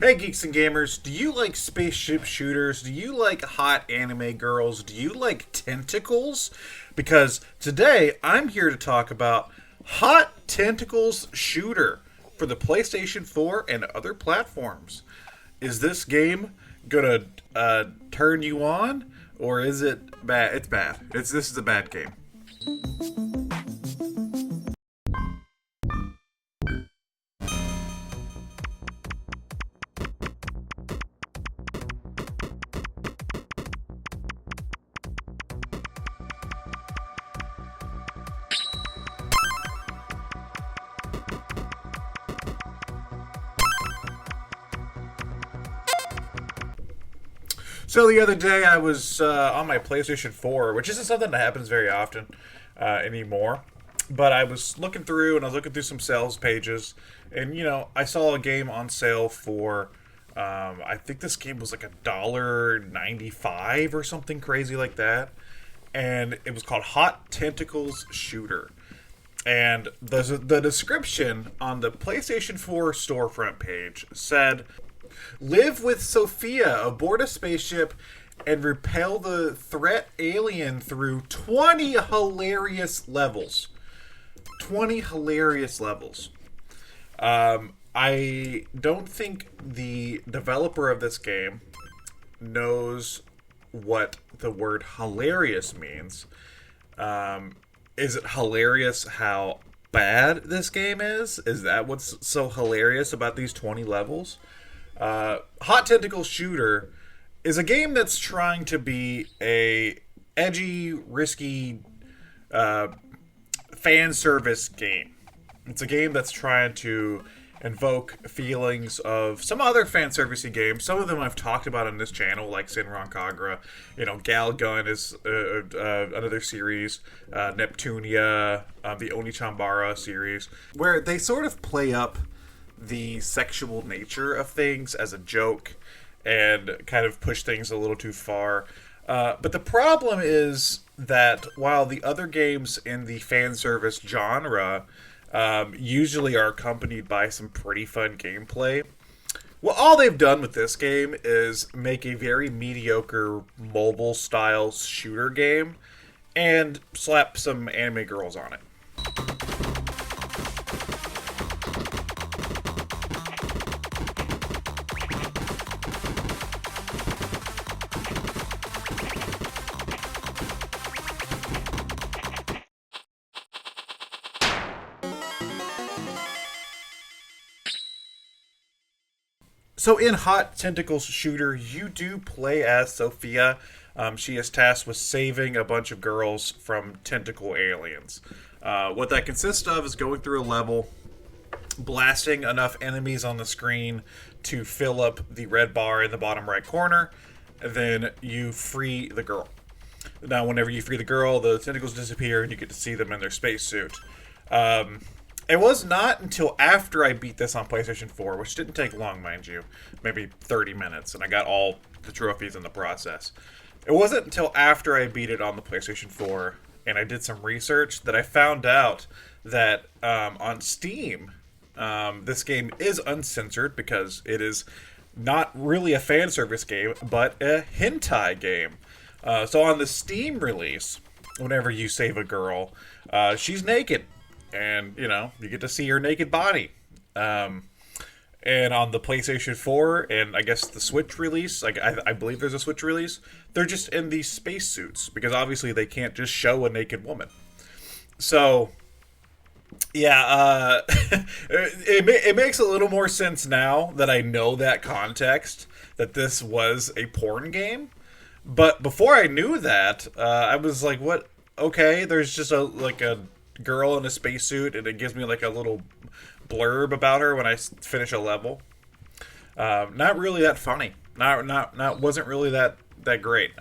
Hey geeks and gamers, do you like spaceship shooters? Do you like hot anime girls? Do you like tentacles? Because today I'm here to talk about Hot Tentacles Shooter for the PlayStation 4 and other platforms. Is this game gonna turn you on, or is it bad? It's bad. This is a bad game. So the other day I was on my PlayStation 4, which isn't something that happens very often anymore. But I was looking through and I was looking through some sales pages, and I saw a game on sale for I think this game was like $1.95 or something crazy like that, and it was called Hot Tentacles Shooter. And the description on the PlayStation 4 storefront page said, live with Sophia aboard a spaceship and repel the threat alien through 20 hilarious levels. 20 hilarious levels. I don't think the developer of this game knows what the word hilarious means. Is it hilarious how bad this game is? Is that what's so hilarious about these 20 levels? Hot Tentacle Shooter is a game that's trying to be a edgy, risky fan service game. It's a game that's trying to invoke feelings of some other fan servicey games. Some of them I've talked about on this channel, like Sinron Kagura. Galgun is another series. Neptunia, the Onichambara series, where they sort of play up the sexual nature of things as a joke and kind of push things a little too far. But the problem is that while the other games in the fan service genre usually are accompanied by some pretty fun gameplay, well, all they've done with this game is make a very mediocre mobile style shooter game and slap some anime girls on it. So in Hot Tentacles Shooter, you do play as Sophia. She is tasked with saving a bunch of girls from tentacle aliens. What that consists of is going through a level, blasting enough enemies on the screen to fill up the red bar in the bottom right corner, and then you free the girl. Now, whenever you free the girl, the tentacles disappear and you get to see them in their spacesuit. It was not until after I beat this on PlayStation 4, which didn't take long, mind you, maybe 30 minutes, and I got all the trophies in the process. It wasn't until after I beat it on the PlayStation 4 and I did some research that I found out that on Steam, this game is uncensored because it is not really a fan service game, but a hentai game. So on the Steam release, whenever you save a girl, she's naked. And, you get to see her naked body. And on the PlayStation 4 and I guess the Switch release, I believe there's a Switch release, they're just in these spacesuits because obviously they can't just show a naked woman. So, yeah, it makes a little more sense now that I know that context, that this was a porn game. But before I knew that, I was like, what? Okay, there's just a girl in a spacesuit, and it gives me like a little blurb about her when I finish a level. Not really that funny. Not wasn't really that great.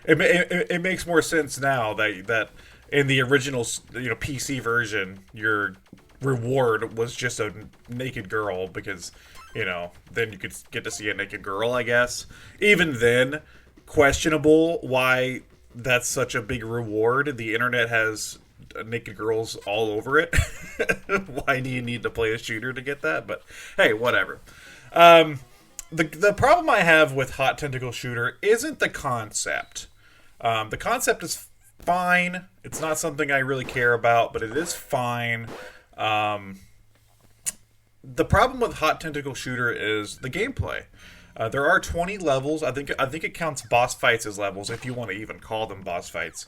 It makes more sense now that in the original PC version, your reward was just a naked girl because then you could get to see a naked girl. I guess even then, questionable why that's such a big reward. The internet has naked girls all over it. Why do you need to play a shooter to get that? But hey, whatever. The problem I have with Hot Tentacle Shooter isn't the concept. The concept is fine. It's not something I really care about, but it is fine. The problem with Hot Tentacle Shooter is the gameplay. There are 20 levels. I think it counts boss fights as levels, if you want to even call them boss fights.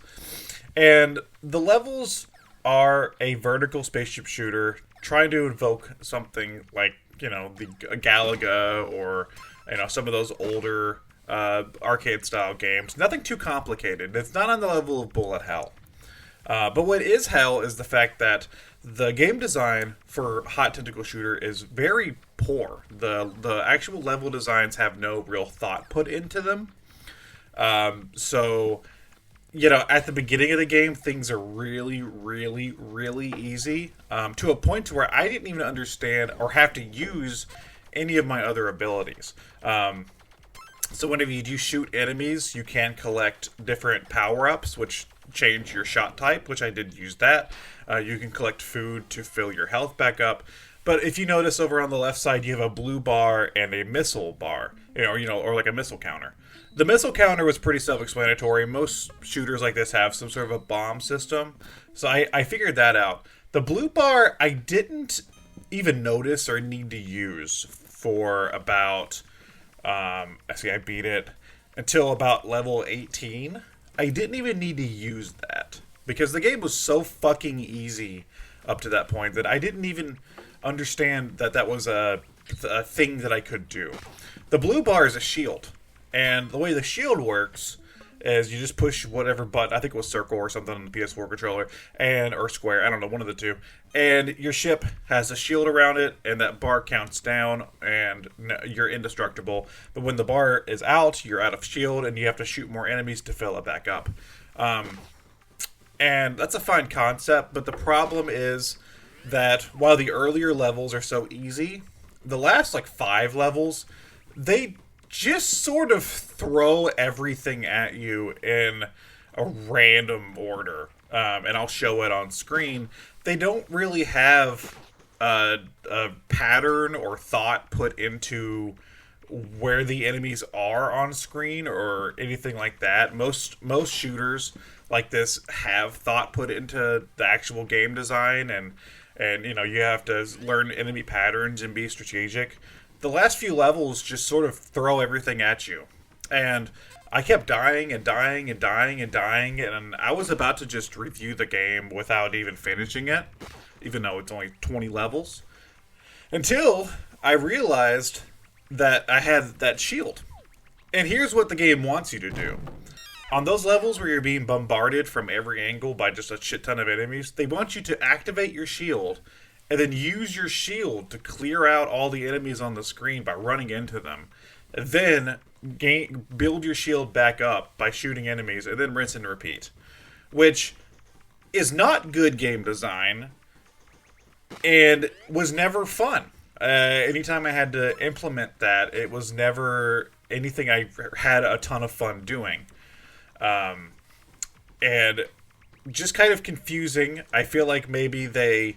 And the levels are a vertical spaceship shooter trying to invoke something like, the Galaga or, some of those older arcade-style games. Nothing too complicated. It's not on the level of bullet hell. But what is hell is the fact that the game design for Hot Tentacle Shooter is very poor. The actual level designs have no real thought put into them. So, at the beginning of the game, things are really, really, really easy. To a point to where I didn't even understand or have to use any of my other abilities. So whenever you do shoot enemies, you can collect different power-ups, which change your shot type, which I did use that. You can collect food to fill your health back up. But if you notice over on the left side, you have a blue bar and a missile bar, or like a missile counter. The missile counter was pretty self-explanatory. Most shooters like this have some sort of a bomb system. So I figured that out. The blue bar, I didn't even notice or need to use for about... I beat it until about level 18. I didn't even need to use that because the game was so fucking easy up to that point that I didn't even understand that was a thing that I could do. The blue bar is a shield, and the way the shield works is you just push whatever button, I think it was circle or something on the PS4 controller, or square, I don't know, one of the two, and your ship has a shield around it, and that bar counts down, and you're indestructible. But when the bar is out, you're out of shield, and you have to shoot more enemies to fill it back up. And that's a fine concept, but the problem is that while the earlier levels are so easy, the last, 5 levels, they just sort of throw everything at you in a random order. And I'll show it on screen. They don't really have a pattern or thought put into where the enemies are on screen or anything like that. Most shooters like this have thought put into the actual game design, and you have to learn enemy patterns and be strategic. The last few levels just sort of throw everything at you. And I kept dying and dying and dying and dying, and I was about to just review the game without even finishing it, even though it's only 20 levels, until I realized that I had that shield. And here's what the game wants you to do. On those levels where you're being bombarded from every angle by just a shit ton of enemies, they want you to activate your shield and then use your shield to clear out all the enemies on the screen by running into them. Then build your shield back up by shooting enemies, and then rinse and repeat. Which is not good game design, and was never fun. Anytime I had to implement that, it was never anything I had a ton of fun doing. And just kind of confusing. I feel like maybe they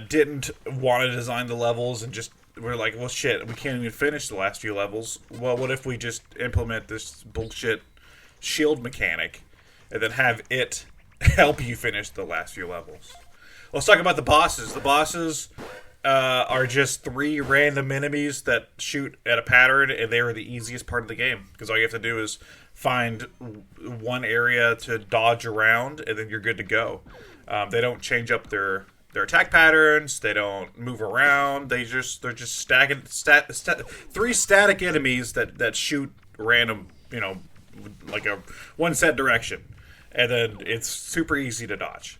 didn't want to design the levels and just were like, well, shit, we can't even finish the last few levels. Well, what if we just implement this bullshit shield mechanic and then have it help you finish the last few levels? Let's talk about the bosses. The bosses are just 3 random enemies that shoot at a pattern, and they are the easiest part of the game because all you have to do is find one area to dodge around, and then you're good to go. They don't change up their attack patterns. They don't move around. They're just stacking 3 static enemies that shoot random, like a one set direction, and then it's super easy to dodge.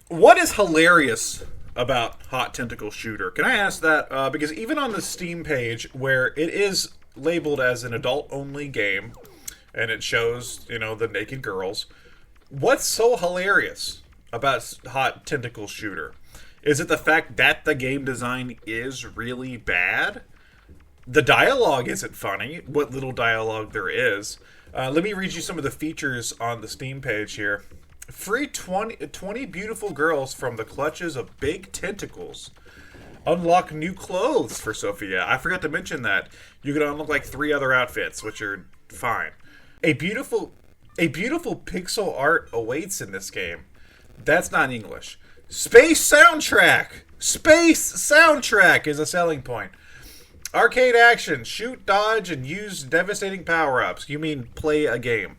What is hilarious about Hot Tentacle Shooter? Can I ask that? Because even on the Steam page, where it is labeled as an adult-only game, and it shows, the naked girls, what's so hilarious about Hot Tentacle Shooter? Is it the fact that the game design is really bad? The dialogue isn't funny, what little dialogue there is. Let me read you some of the features on the Steam page here. Free 20 beautiful girls from the clutches of big tentacles. Unlock new clothes for Sophia. I forgot to mention that. You can unlock like 3 other outfits, which are fine. A beautiful pixel art awaits in this game. That's not English. Space soundtrack! Space soundtrack is a selling point. Arcade action. Shoot, dodge, and use devastating power-ups. You mean play a game.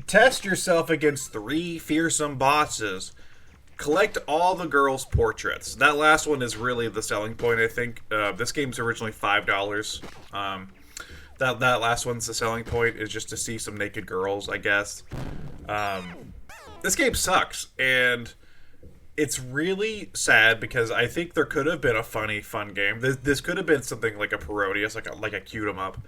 Test yourself against 3 fearsome bosses. Collect all the girls' portraits. That last one is really the selling point, I think. This game's originally $5. That last one's the selling point, is just to see some naked girls, I guess. This game sucks, and it's really sad because I think there could have been a funny, fun game. This could have been something like a Parodius, like a cute 'em up.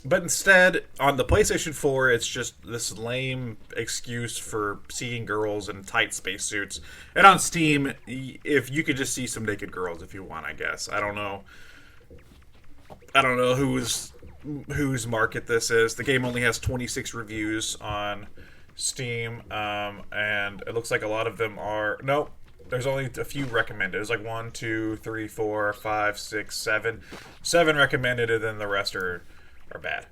But instead, on the PlayStation 4, it's just this lame excuse for seeing girls in tight spacesuits. And on Steam, if you could just see some naked girls if you want, I guess. I don't know whose market this is. The game only has 26 reviews on Steam, and it looks like a lot of them are... No, there's only a few recommended. There's like 1, 2, 3, 4, 5, 6, 7. 7 recommended, and then the rest are bad.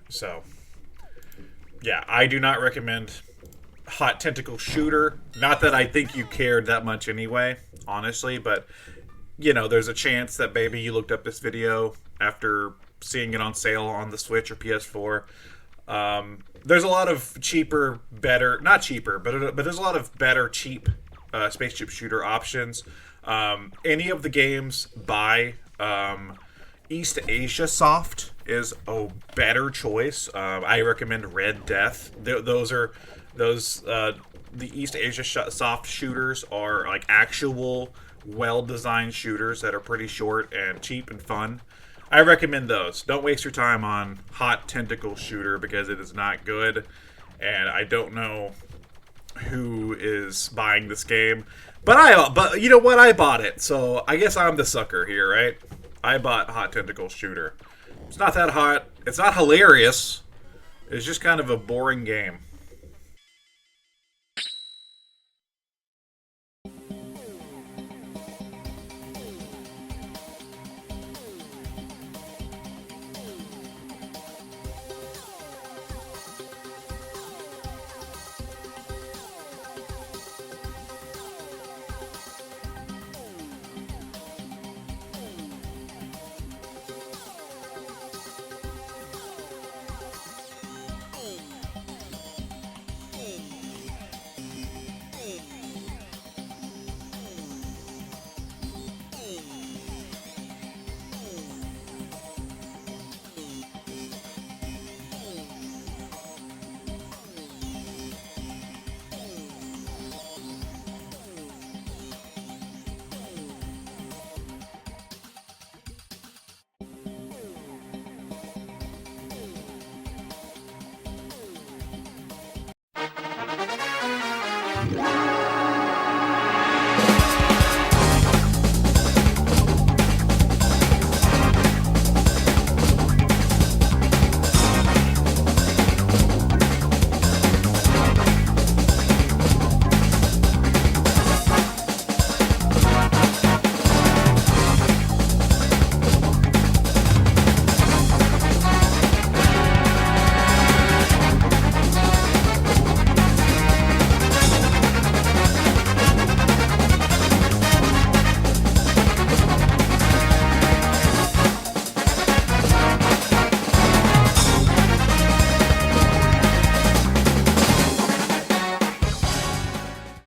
So, yeah, I do not recommend Hot Tentacles Shooter. Not that I think you cared that much anyway, honestly, but, you know, there's a chance that maybe you looked up this video after seeing it on sale on the Switch or PS4. There's a lot of cheaper, better, not cheaper, but there's a lot of better, cheap spaceship shooter options. Any of the games by East Asia Soft is a better choice. I recommend Red Death. The East Asia Soft shooters are like actual well-designed shooters that are pretty short and cheap and fun. I recommend those. Don't waste your time on Hot Tentacles Shooter because it is not good, and I don't know who is buying this game. But you know what? I bought it, so I guess I'm the sucker here, right? I bought Hot Tentacles Shooter. It's not that hot. It's not hilarious. It's just kind of a boring game.